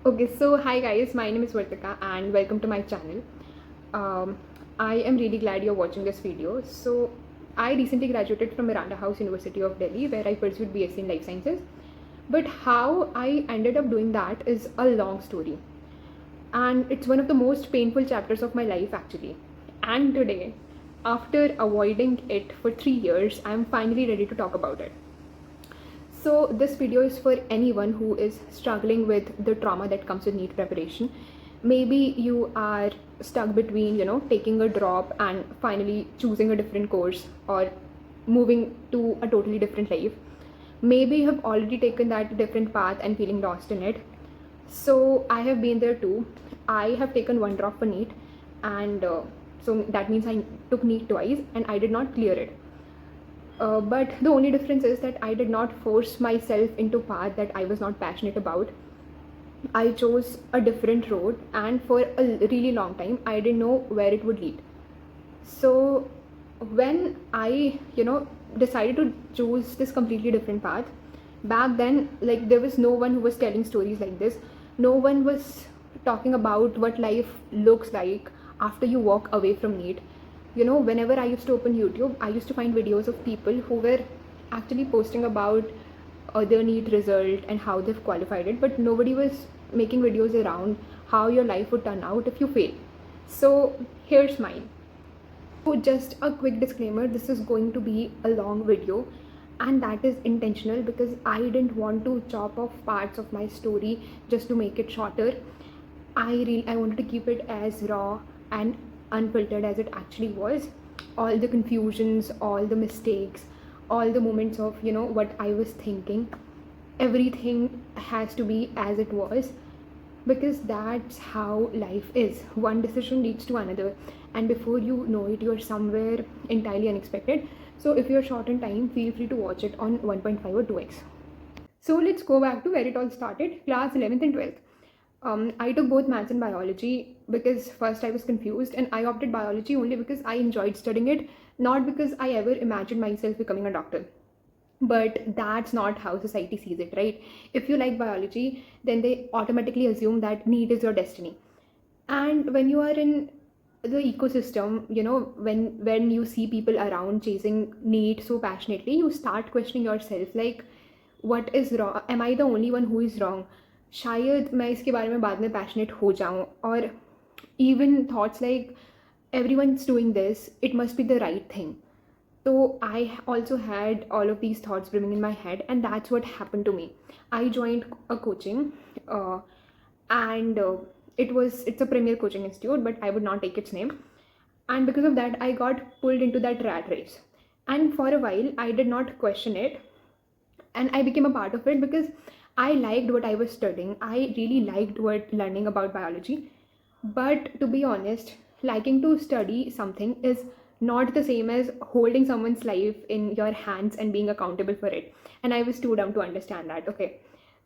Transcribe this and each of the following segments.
Okay, so hi guys, my name is Vartika and welcome to my channel. Um, I am really glad you're watching this video. So, I recently graduated from Miranda House, University of Delhi, where I pursued BSc in Life Sciences. But how I ended up doing that is a long story, and it's one of the most painful chapters of my life actually. And today, after avoiding it for 3 years, I'm finally ready to talk about it. So this video is for anyone who is struggling with the trauma that comes with NEET preparation. Maybe you are stuck between, taking a drop and finally choosing a different course or moving to a totally different life. Maybe you have already taken that different path and feeling lost in it. So I have been there too. I have taken one drop for NEET, and so that means I took NEET twice and I did not clear it. But the only difference is that I did not force myself into path that I was not passionate about. I chose a different road, and for a really long time, I didn't know where it would lead. So when I, decided to choose this completely different path, back then, like there was no one who was telling stories like this. No one was talking about what life looks like after you walk away from NEET. Whenever I used to open YouTube, I used to find videos of people who were actually posting about their NEET result and how they've qualified it, but nobody was making videos around how your life would turn out if you fail. So here's mine. So just a quick disclaimer, this is going to be a long video, and that is intentional because I didn't want to chop off parts of my story just to make it shorter. I wanted to keep it as raw and unfiltered as it actually was. All the confusions, all the mistakes, all the moments of what I was thinking, everything has to be as it was, because that's how life is. One decision leads to another, and before you know it, you're somewhere entirely unexpected. So if you're short in time, feel free to watch it on 1.5 or 2x. So let's go back to where it all started, class 11th and 12th. I took both maths and biology because first I was confused, and I opted biology only because I enjoyed studying it, not because I ever imagined myself becoming a doctor. But that's not how society sees it, right? If you like biology, then they automatically assume that NEET is your destiny. And when you are in the ecosystem, when you see people around chasing NEET so passionately, you start questioning yourself, like what is wrong? Am I the only one who is wrong? शायद मैं इसके बारे में बाद में passionate हो जाऊँ, और even thoughts like everyone's doing this, it must be the right thing. So I also had all of these thoughts brimming in my head, and that's what happened to me. I joined a coaching, and it's a premier coaching institute, but I would not take its name. And because of that, I got pulled into that rat race. And for a while, I did not question it, and I became a part of it because I liked what I was studying. I really liked learning about biology. But to be honest, liking to study something is not the same as holding someone's life in your hands and being accountable for it. And I was too dumb to understand that. Okay.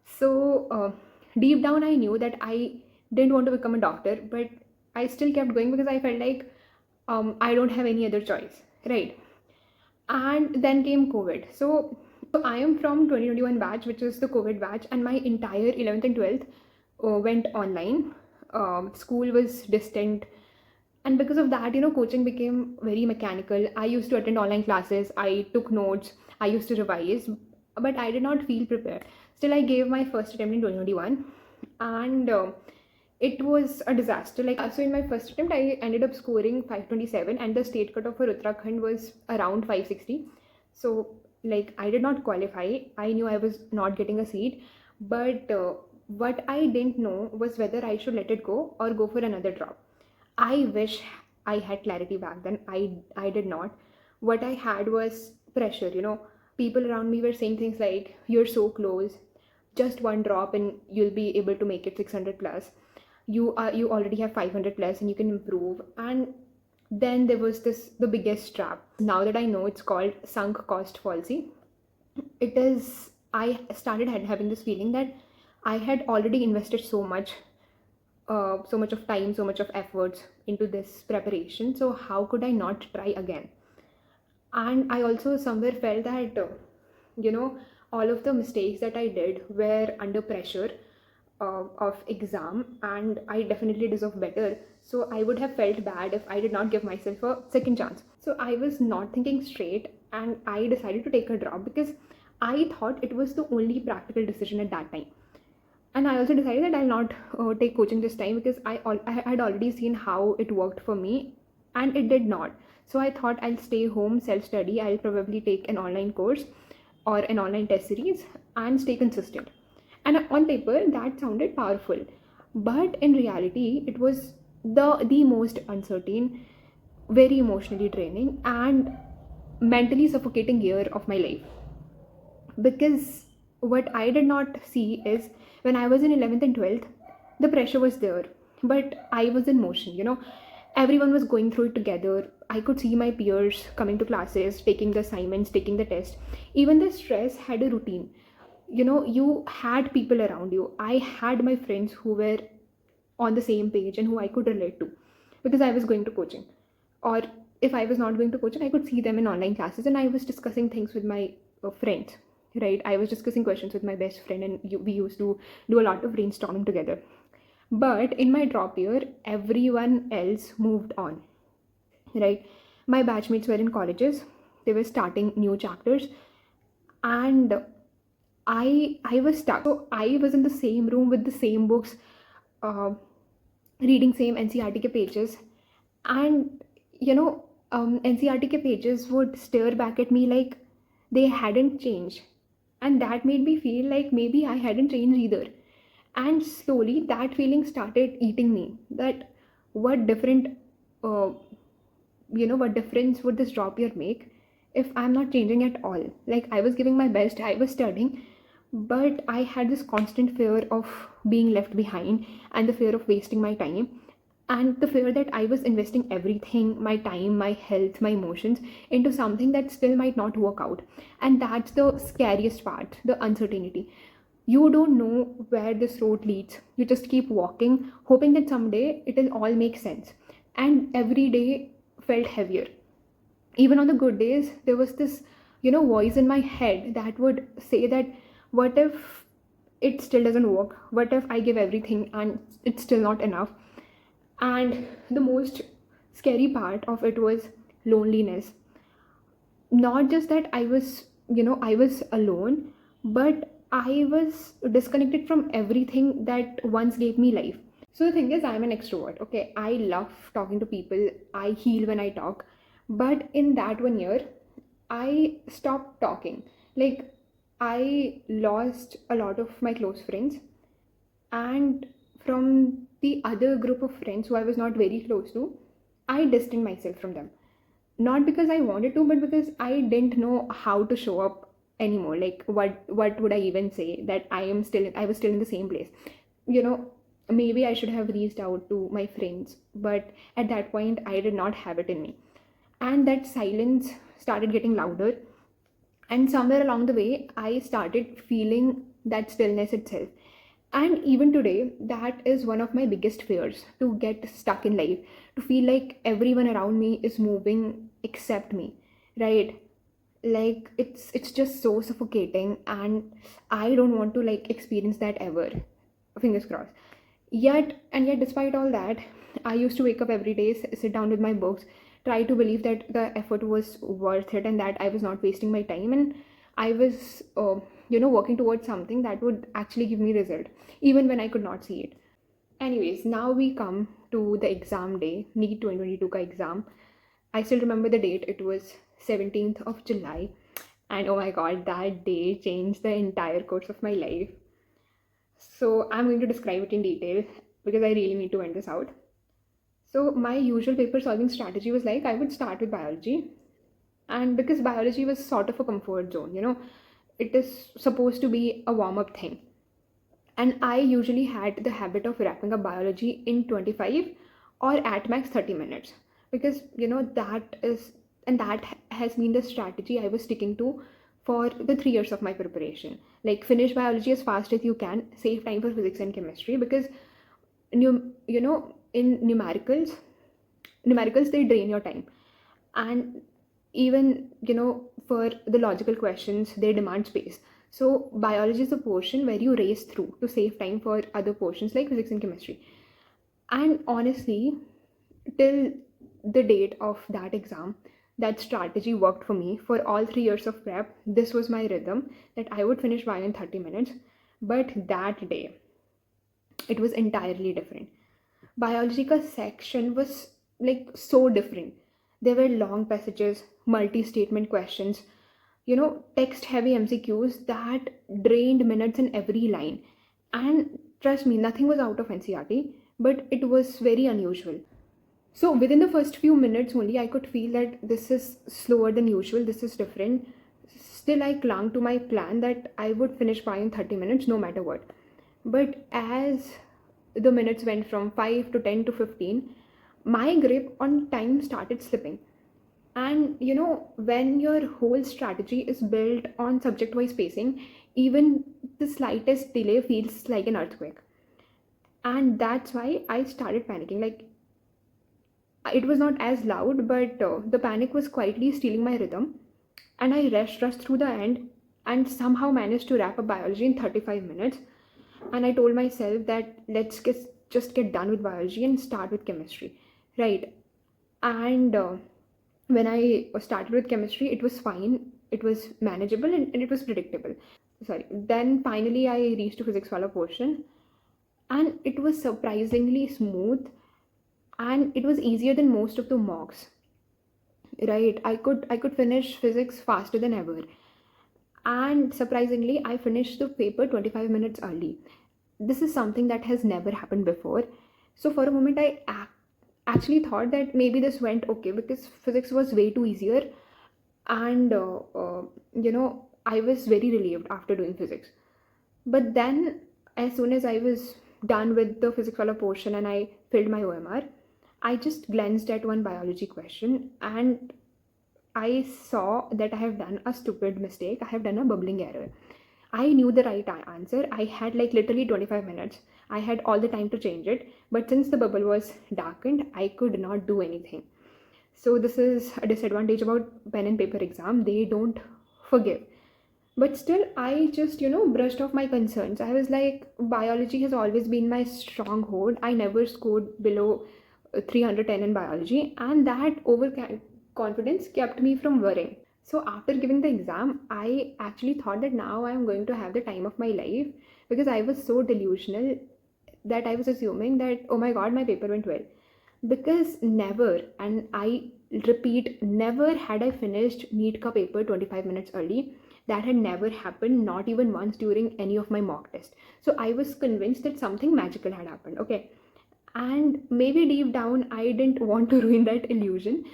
So deep down, I knew that I didn't want to become a doctor, but I still kept going because I felt like I don't have any other choice. Right. And then came COVID. So I am from 2021 batch, which is the COVID batch, and my entire 11th and 12th went online. School was distant, and because of that, coaching became very mechanical. I used to attend online classes, I took notes, I used to revise, but I did not feel prepared. Still, I gave my first attempt in 2021, and it was a disaster. So in my first attempt, I ended up scoring 527, and the state cutoff for Uttarakhand was around 560. So I did not qualify. I knew I was not getting a seat, but what I didn't know was whether I should let it go or go for another drop. I wish I had clarity back then. I did not. What I had was pressure. People around me were saying things like, "You're so close. Just one drop and you'll be able to make it 600 plus. You already have 500 plus and you can improve." And then there was the biggest trap. Now that I know, it's called sunk cost fallacy. I started having this feeling that I had already invested so much of time, so much of efforts into this preparation. So how could I not try again? And I also somewhere felt that, all of the mistakes that I did were under pressure. of exam, and I definitely deserve better. So I would have felt bad if I did not give myself a second chance. So I was not thinking straight, and I decided to take a drop because I thought it was the only practical decision at that time. And I also decided that I'll not take coaching this time because I had already seen how it worked for me, and it did not. So I thought I'll stay home, self study. I'll probably take an online course or an online test series and stay consistent. And on paper, that sounded powerful, but in reality, it was the most uncertain, very emotionally draining, and mentally suffocating year of my life. Because what I did not see is when I was in 11th and 12th, the pressure was there, but I was in motion, everyone was going through it together. I could see my peers coming to classes, taking the assignments, taking the test. Even the stress had a routine. You had people around you. I had my friends who were on the same page and who I could relate to because I was going to coaching. Or if I was not going to coaching, I could see them in online classes and I was discussing things with my friends, right? I was discussing questions with my best friend, and we used to do a lot of brainstorming together. But in my drop year, everyone else moved on, right? My batchmates were in colleges, they were starting new chapters, and I was stuck. So I was in the same room with the same books, uh, reading same NCRT pages, and NCRT pages would stare back at me like they hadn't changed, and that made me feel like maybe I hadn't changed either. And slowly, that feeling started eating me. That what different, uh, what difference would this drop year make if I'm not changing at all? Like I was giving my best, I was studying, but I had this constant fear of being left behind, and the fear of wasting my time, and the fear that I was investing everything, my time, my health, my emotions, into something that still might not work out. And that's the scariest part, the uncertainty. You don't know where this road leads. You just keep walking, hoping that someday it'll all make sense. And every day felt heavier. Even on the good days, there was this, voice in my head that would say that, what if it still doesn't work? What if I give everything and it's still not enough? And the most scary part of it was loneliness. Not just that I was alone, but I was disconnected from everything that once gave me life. So the thing is, I'm an extrovert. Okay, I love talking to people. I heal when I talk. But in that 1 year, I stopped talking. Like, I lost a lot of my close friends. And from the other group of friends who I was not very close to, I distanced myself from them. Not because I wanted to, but because I didn't know how to show up anymore. Like, what would I even say that I was still in the same place? You know, maybe I should have reached out to my friends, but at that point I did not have it in me. And that silence started getting louder, and somewhere along the way I started feeling that stillness itself. And even today, that is one of my biggest fears, to get stuck in life, to feel like everyone around me is moving except me, right? Like it's just so suffocating, and I don't want to like experience that ever. Fingers crossed. Yet despite all that, I used to wake up every day, sit down with my books, try to believe that the effort was worth it and that I was not wasting my time, and I was working towards something that would actually give me result even when I could not see it. Anyways, now we come to the exam day, NEET 2022 ka exam. I still remember the date. It was 17th of July, and oh my god, that day changed the entire course of my life. So I'm going to describe it in detail because I really need to vent this out. So my usual paper solving strategy was like I would start with biology, and because biology was sort of a comfort zone, it is supposed to be a warm up thing. And I usually had the habit of wrapping up biology in 25 or at max 30 minutes, because that is, and that has been the strategy I was sticking to for the 3 years of my preparation. Like, finish biology as fast as you can, save time for physics and chemistry, because in numericals they drain your time. And even for the logical questions, they demand space. So biology is a portion where you race through to save time for other portions like physics and chemistry. And honestly, till the date of that exam, that strategy worked for me. For all 3 years of prep, this was my rhythm, that I would finish bio in 30 minutes. But that day, it was entirely different. Biology ka section was like so different. There were long passages, multi-statement questions, text heavy MCQs that drained minutes in every line. And trust me, nothing was out of NCRT, but it was very unusual. So within the first few minutes only, I could feel that this is slower than usual, this is different. Still, I clung to my plan that I would finish by in 30 minutes no matter what. But as the minutes went from 5 to 10 to 15, my grip on time started slipping. And when your whole strategy is built on subject wise pacing, even the slightest delay feels like an earthquake. And that's why I started panicking. Like, it was not as loud, but the panic was quietly stealing my rhythm. And I rushed through the end and somehow managed to wrap up biology in 35 minutes. And I told myself that just get done with biology and start with chemistry, right? And when I started with chemistry, it was fine, it was manageable, and it was predictable. Sorry. Then finally, I reached to physics wala portion, and it was surprisingly smooth, and it was easier than most of the mocks. Right, I could finish physics faster than ever, and surprisingly I finished the paper 25 minutes early. This is something that has never happened before. So for a moment actually thought that maybe this went okay because physics was way too easier, and I was very relieved after doing physics. But then, as soon as I was done with the physics wala portion and I filled my OMR, I just glanced at one biology question and I saw that I have done a stupid mistake. I have done a bubbling error. I knew the right answer. I had like literally 25 minutes. I had all the time to change it. But since the bubble was darkened, I could not do anything. So this is a disadvantage about pen and paper exam. They don't forgive. But still, I just, brushed off my concerns. I was like, biology has always been my stronghold. I never scored below 310 in biology, and that overconfidence kept me from worrying. So, after giving the exam, I actually thought that now I am going to have the time of my life, because I was so delusional that I was assuming that, oh my god, my paper went well. Because never, and I repeat, never had I finished NEET ka paper 25 minutes early. That had never happened, not even once during any of my mock tests. So I was convinced that something magical had happened. Okay. And maybe deep down, I didn't want to ruin that illusion.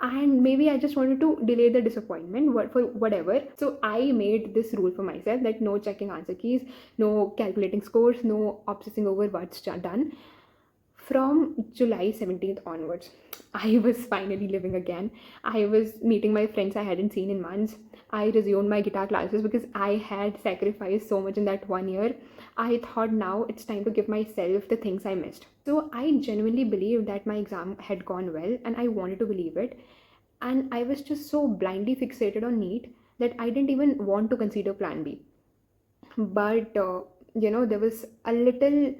And maybe I just wanted to delay the disappointment for whatever. So I made this rule for myself that no checking answer keys, no calculating scores, no obsessing over what's done. From July 17th onwards, I was finally living again. I was meeting my friends I hadn't seen in months. I resumed my guitar classes because I had sacrificed so much in that 1 year. I thought now it's time to give myself the things I missed. So I genuinely believed that my exam had gone well, and I wanted to believe it. And I was just so blindly fixated on NEET that I didn't even want to consider plan B. But there was a little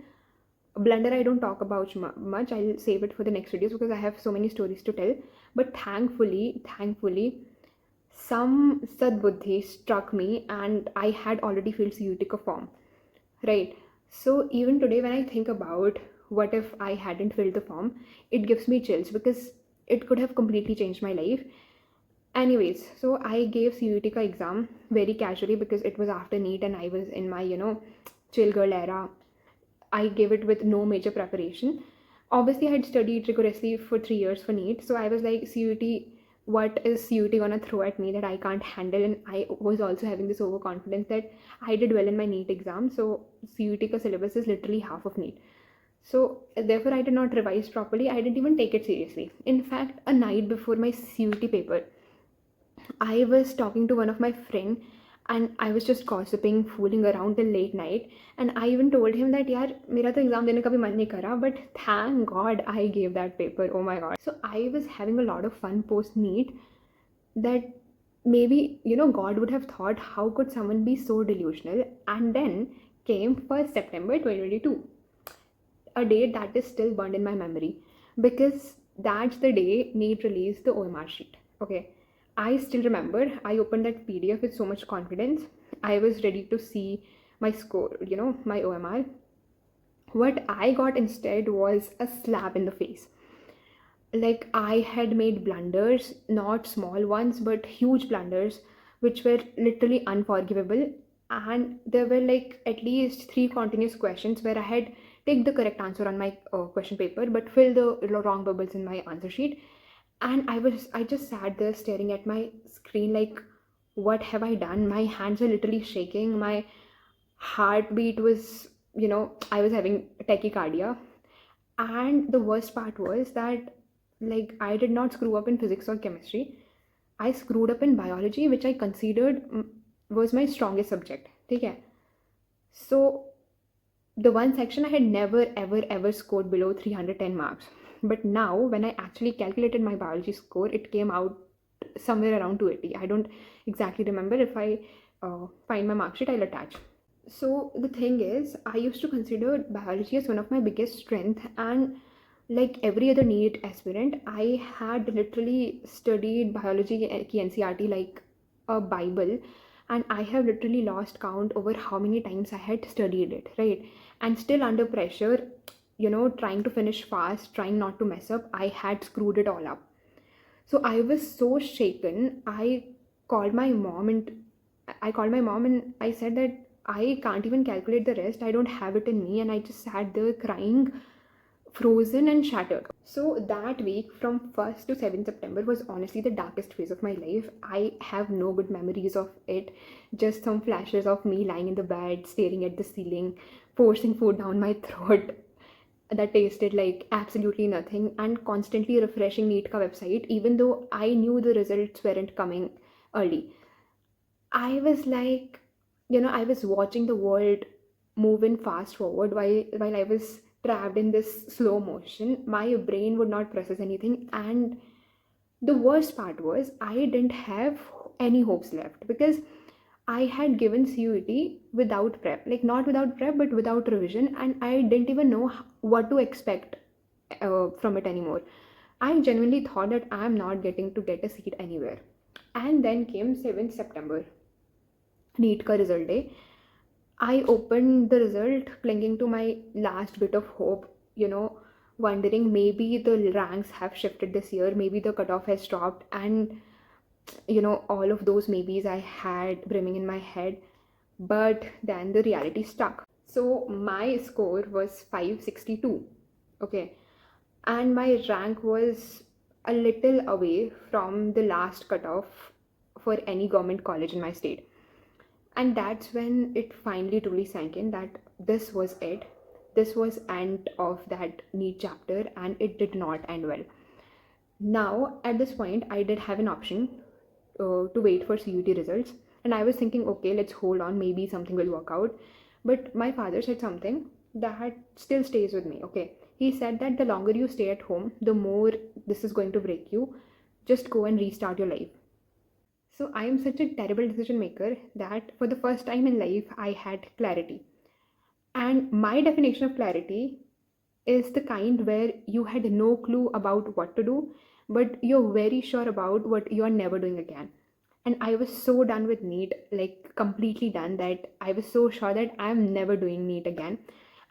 blunder I don't talk about much. I'll save it for the next videos because I have so many stories to tell. But thankfully, some sadbuddhi struck me, and I had already filled CUET form. Right. So even today, when I think about what if I hadn't filled the form, it gives me chills because it could have completely changed my life. Anyways, so I gave CUET ka exam very casually because it was after NEET and I was in my, chill girl era. I gave it with no major preparation. Obviously, I had studied rigorously for 3 years for NEET, so I was like, CUET, what is CUET gonna throw at me that I can't handle? And I was also having this overconfidence that I did well in my NEET exam, so CUET ka syllabus is literally half of NEET. So therefore, I did not revise properly. I didn't even take it seriously. In fact, a night before my CUET paper, I was talking to one of my friend and I was just gossiping, fooling around till late night. And I even told him that, yaar, mera to exam dene ka bhi man nahi kara, but thank God I gave that paper. Oh my God. So I was having a lot of fun post NEET that maybe, God would have thought, how could someone be so delusional? And then came 1st September 2022, a date that is still burned in my memory, because that's the day NEET released the OMR sheet. Okay, I still remember I opened that PDF with so much confidence. I was ready to see my score, my OMR. What I got instead was a slap in the face. Like, I had made blunders, not small ones, but huge blunders, which were literally unforgivable. And there were like at least three continuous questions where I had ticked the correct answer on my question paper, but filled the wrong bubbles in my answer sheet. And I just sat there staring at my screen like, what have I done? My hands were literally shaking. My heartbeat was, I was having tachycardia. And the worst part was that, like, I did not screw up in physics or chemistry. I screwed up in biology, which I considered was my strongest subject. Okay. So the one section I had never ever ever scored below 310 marks. But now when I actually calculated my biology score, it came out somewhere around 280. I don't exactly remember. If I find my mark sheet, I'll attach. So the thing is, I used to consider biology as one of my biggest strength, and like every other NEET aspirant, I had literally studied biology ki NCRT like a Bible, and I have literally lost count over how many times I had studied it, right? And still under pressure, trying to finish fast, trying not to mess up, I had screwed it all up. So I was so shaken. Called my mom and I called my mom and I said that I can't even calculate the rest. I don't have it in me. And I just sat there crying, frozen and shattered. So that week from 1st to 7th September was honestly the darkest phase of my life. I have no good memories of it. Just some flashes of me lying in the bed, staring at the ceiling, forcing food down my throat that tasted like absolutely nothing, and constantly refreshing NEET ka website even though I knew the results weren't coming early. I was like, I was watching the world move in fast forward while I was trapped in this slow motion. My brain would not process anything, and the worst part was I didn't have any hopes left because I had given CUET without prep, like not without prep, but without revision, and I didn't even know what to expect from it anymore. I genuinely thought that I'm not getting to get a seat anywhere. And then came 7th September, NEET ka result day. I opened the result clinging to my last bit of hope, wondering maybe the ranks have shifted this year, maybe the cutoff has dropped, and all of those maybes I had brimming in my head. But then the reality stuck. So my score was 562. Okay. And my rank was a little away from the last cutoff for any government college in my state. And that's when it finally truly sank in that this was it. This was end of that NEET chapter, and it did not end well. Now at this point I did have an option to wait for CUT results, and I was thinking, okay, let's hold on, maybe something will work out. But my father said something that still stays with me. Okay, he said that the longer you stay at home, the more this is going to break you. Just go and restart your life. So I am such a terrible decision maker that for the first time in life I had clarity. And my definition of clarity is the kind where you had no clue about what to do, but you're very sure about what you're never doing again. And I was so done with NEET, like completely done, that I was so sure that I'm never doing NEET again.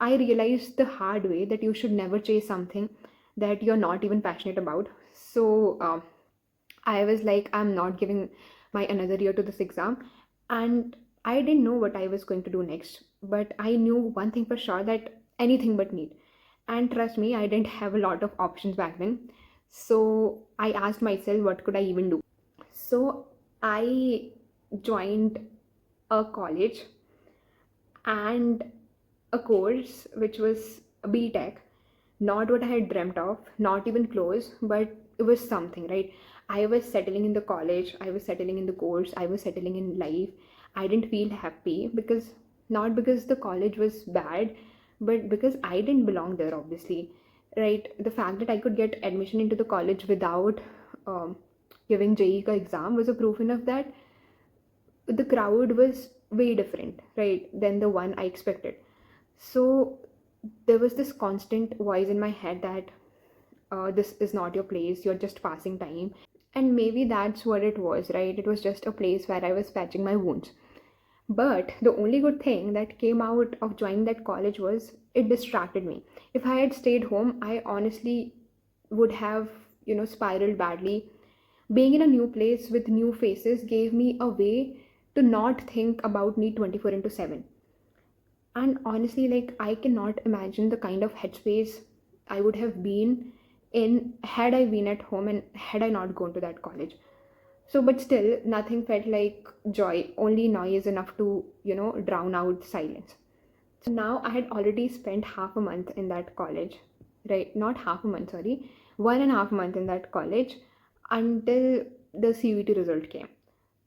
I realized the hard way that you should never chase something that you're not even passionate about. So I was like, I'm not giving my another year to this exam. And I didn't know what I was going to do next, but I knew one thing for sure, that anything but NEET. And trust me, I didn't have a lot of options back then. So I asked myself, what could I even do? So I joined a college and a course which was a BTech. Not what I had dreamt of, not even close, but it was something, right? I was settling in the college, I was settling in the course, I was settling in life. I didn't feel happy because, not because the college was bad, but because I didn't belong there, obviously, right? The fact that I could get admission into the college without giving JEE ka exam was a proof enough that the crowd was way different, right, than the one I expected. So there was this constant voice in my head that this is not your place, you're just passing time. And maybe that's what it was, right? It was just a place where I was patching my wounds. But the only good thing that came out of joining that college was it distracted me. If I had stayed home, I honestly would have, spiraled badly. Being in a new place with new faces gave me a way to not think about NEET 24 into 7. And honestly, like, I cannot imagine the kind of headspace I would have been in had I been at home and had I not gone to that college. So, but still, nothing felt like joy, only noise enough to, drown out silence. So now I had already spent half a month in that college, right? Not half a month, sorry, 1.5 month in that college until the CUET result came.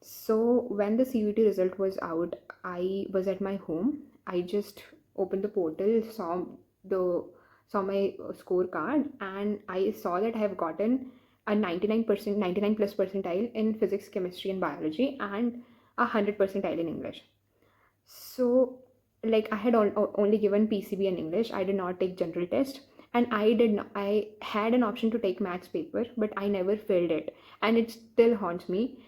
So when the CUET result was out, I was at my home. I just opened the portal, the saw my scorecard, and I saw that I have gotten a 99%, 99 plus percentile in physics, chemistry, and biology, and 100 percentile in English. So, like, I had only given PCB and English. I did not take general test, and I had an option to take maths paper, but I never filled it, and it still haunts me.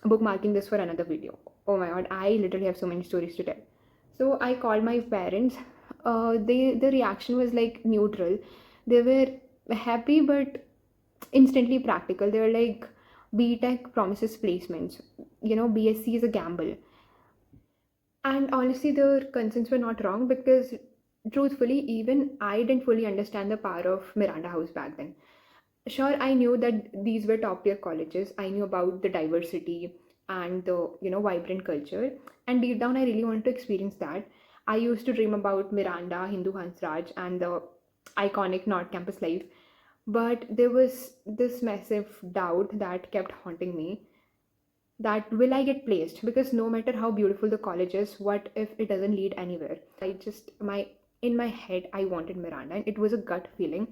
Bookmarking this for another video. Oh my god, I literally have so many stories to tell. So I called my parents. The reaction was like neutral. They were happy but instantly practical. They were like, BTech promises placements. BSc is a gamble. And honestly, their concerns were not wrong because, truthfully, even I didn't fully understand the power of Miranda House back then. Sure, I knew that these were top tier colleges. I knew about the diversity and the, vibrant culture. And deep down, I really wanted to experience that. I used to dream about Miranda, Hindu Hansraj, and the iconic North Campus life. But there was this massive doubt that kept haunting me, that will I get placed? Because no matter how beautiful the college is, what if it doesn't lead anywhere? In my head, I wanted Miranda, and it was a gut feeling,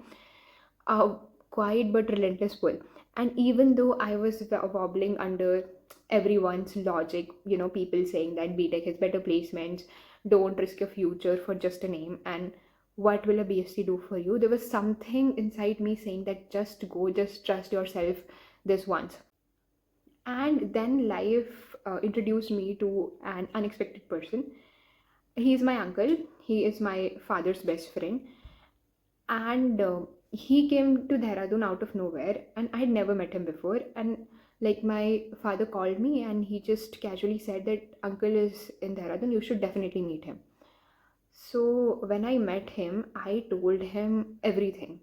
a quiet but relentless pull. And even though I was wobbling under everyone's logic, people saying that BTech has better placements, don't risk your future for just a name, and what will a BSc do for you? There was something inside me saying that just go, just trust yourself this once. And then life introduced me to an unexpected person. He's my uncle. He is my father's best friend, and he came to Dehradun out of nowhere, and I had never met him before. And like, my father called me and he just casually said that uncle is in Dehradun, you should definitely meet him. So when I met him, I told him everything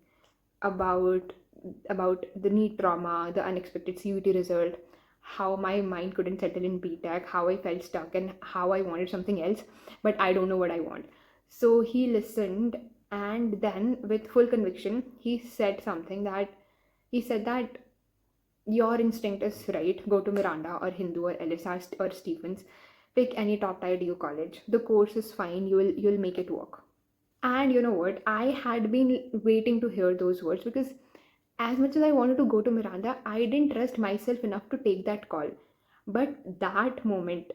about the NEET trauma, the unexpected CUT result, how my mind couldn't settle in BTech, how I felt stuck, and how I wanted something else, but I don't know what I want. So he listened, and then with full conviction, he said that your instinct is right. Go to Miranda or Hindu or LSR or Stephens. Pick any top tier DU college. The course is fine. You'll make it work. And you know what? I had been waiting to hear those words because as much as I wanted to go to Miranda, I didn't trust myself enough to take that call. But that moment,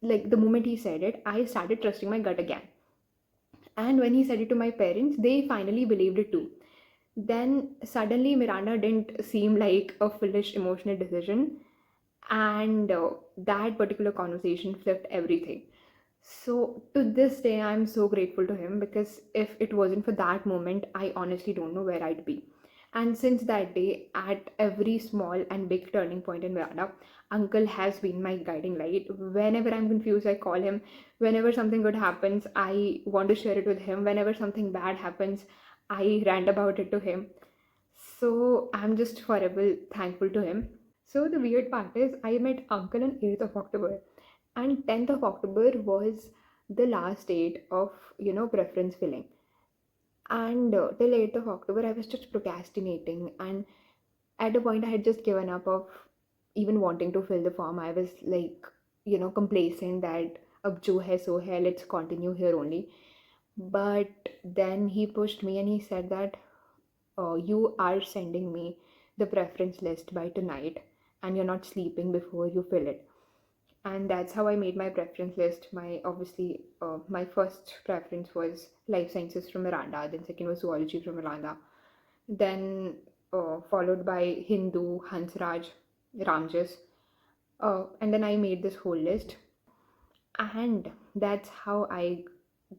like the moment he said it, I started trusting my gut again. And when he said it to my parents, they finally believed it too. Then suddenly, Miranda didn't seem like a foolish emotional decision, and that particular conversation flipped everything. So to this day, I'm so grateful to him because if it wasn't for that moment, I honestly don't know where I'd be. And since that day, at every small and big turning point in Miranda, Uncle has been my guiding light. Whenever I'm confused, I call him. Whenever something good happens, I want to share it with him. Whenever something bad happens, I rant about it to him. So I'm just forever thankful to him. So the weird part is I met Uncle on 8th of October, and 10th of October was the last date of, preference filling. And till 8th of October, I was just procrastinating, and at a point I had just given up of even wanting to fill the form. I was like, complacent that ab jo hai so hai, let's continue here only. But then he pushed me and he said that you are sending me the preference list by tonight, and you're not sleeping before you fill it. And that's how I made my preference list. My first preference was life sciences from Miranda, then second was zoology from Miranda, then followed by Hindu, Hansraj, Ramjas, and then I made this whole list, and that's how I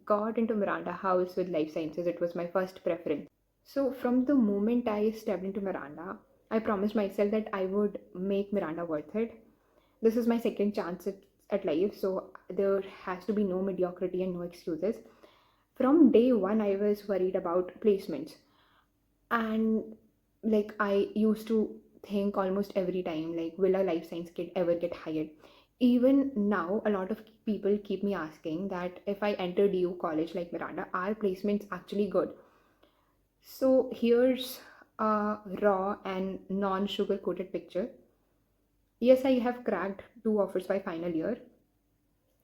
got into Miranda House with life sciences. It was my first preference. So from the moment I stepped into Miranda, I promised myself that I would make Miranda worth it. This is my second chance at life, so there has to be no mediocrity and no excuses. From day one, I was worried about placements, and like I used to think almost every time, like, will a life science kid ever get hired? Even now, a lot of people keep me asking that if I enter DU college like Miranda, are placements actually good? So here's a raw and non-sugar coated picture. Yes, I have cracked two offers by final year,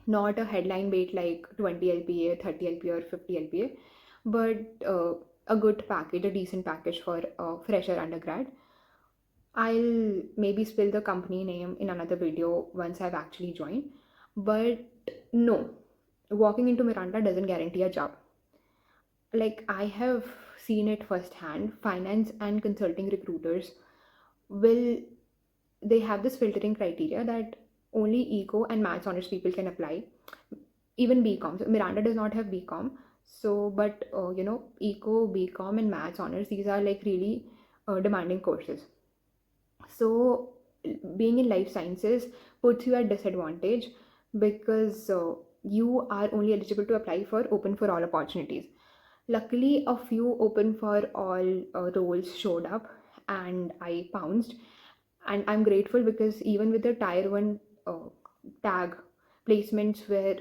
not a headline bait like 20 LPA, 30 LPA, or 50 LPA, but a good package, a decent package for a fresher undergrad. I'll maybe spill the company name in another video once I've actually joined. But no, walking into Miranda doesn't guarantee a job. Like, I have seen it firsthand. Finance and consulting recruiters will they have this filtering criteria that only eco and maths honors people can apply, even BCom. So Miranda does not have BCom. So, but eco, BCom, and maths honors, these are like really demanding courses. So, being in life sciences puts you at disadvantage because you are only eligible to apply for open for all opportunities. Luckily, a few open for all roles showed up, and I pounced. And I'm grateful because even with the tier one tag, placements where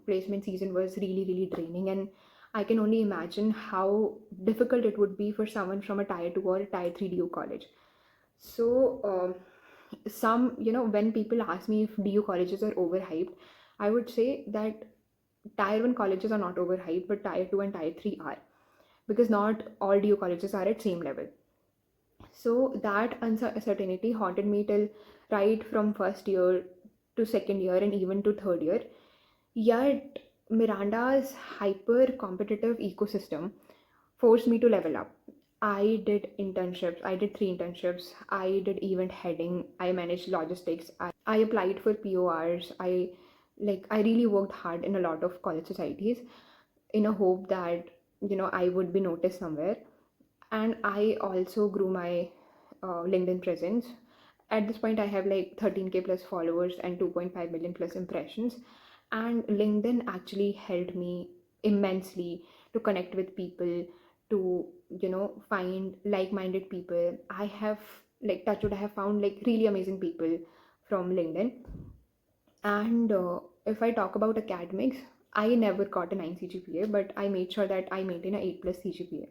placement season was really, really draining, and I can only imagine how difficult it would be for someone from a tier two or a tier three DU college. So, when people ask me if DU colleges are overhyped, I would say that tier one colleges are not overhyped, but tier two and tier three are, because not all DU colleges are at same level. So that uncertainty haunted me till right from first year to second year and even to third year. Yet Miranda's hyper competitive ecosystem forced me to level up. I did internships. I did 3 internships. I did event heading. I managed logistics. I applied for PORs. I really worked hard in a lot of college societies in a hope that I would be noticed somewhere. And I also grew my LinkedIn presence. At this point, I have like 13K plus followers and 2.5 million plus impressions. And LinkedIn actually helped me immensely to connect with people, to find like-minded people. I have like touchwood, I have found like really amazing people from LinkedIn. And if I talk about academics, I never got a 9 CGPA, but I made sure that I maintain a 8 plus CGPA.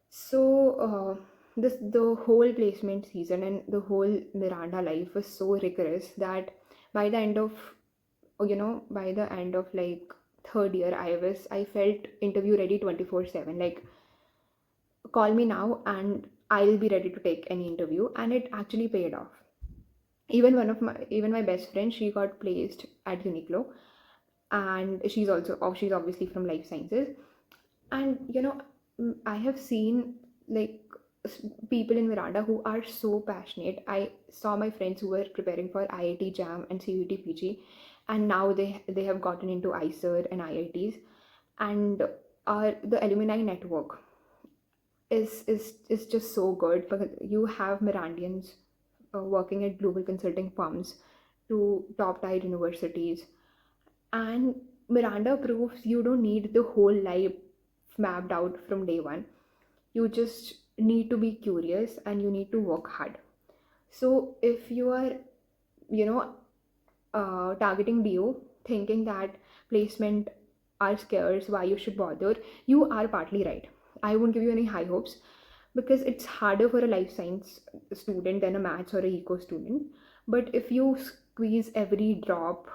So the whole placement season and the whole Miranda life was so rigorous that by the end of like third year, I felt interview ready 24/7. Like, call me now and I'll be ready to take any interview, and it actually paid off. Even my best friend, she got placed at Uniqlo, and she's obviously from life sciences. And I have seen like people in Miranda who are so passionate. I saw my friends who were preparing for IIT JAM and CUET PG, and now they have gotten into ICER and IITs. And the alumni network is just so good, because you have Mirandians working at global consulting firms to top tier universities. And Miranda proves you don't need the whole life mapped out from day one. You just need to be curious and you need to work hard. So if you are, you know, targeting DO, thinking that placement are scarce, why you should bother, you are partly right. I won't give you any high hopes, because it's harder for a life science student than a maths or a eco student. But if you squeeze every drop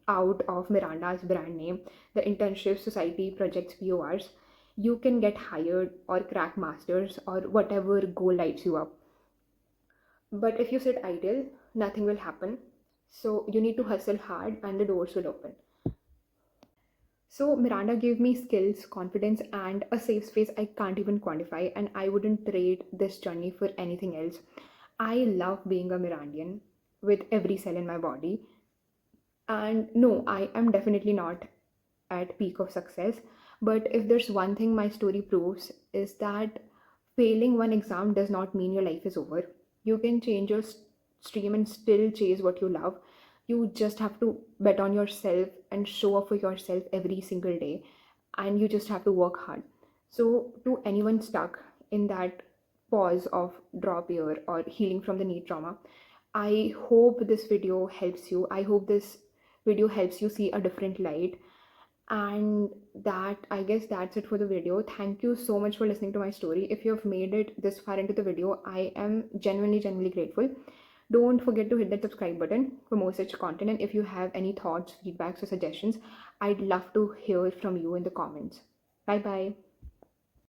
out of Miranda's brand name, the internship, society, projects, PORs, you can get hired or crack masters or whatever goal lights you up. But if you sit idle, nothing will happen. So you need to hustle hard and the doors will open. So Miranda gave me skills, confidence, and a safe space I can't even quantify, and I wouldn't trade this journey for anything else. I love being a Mirandian with every cell in my body. And no, I am definitely not at peak of success. But if there's one thing my story proves is that failing one exam does not mean your life is over. You can change your stream and still chase what you love. You just have to bet on yourself and show up for yourself every single day. And you just have to work hard. So, to anyone stuck in that pause of drop year or healing from the NEET trauma, I hope this video helps you. I hope this video helps you see a different light. And that, I guess that's it for the video. Thank you so much for listening to my story. If you have made it this far into the video, I am genuinely grateful. Don't forget to hit that subscribe button for more such content. And if you have any thoughts, feedbacks, or suggestions, I'd love to hear from you in the comments. Bye bye.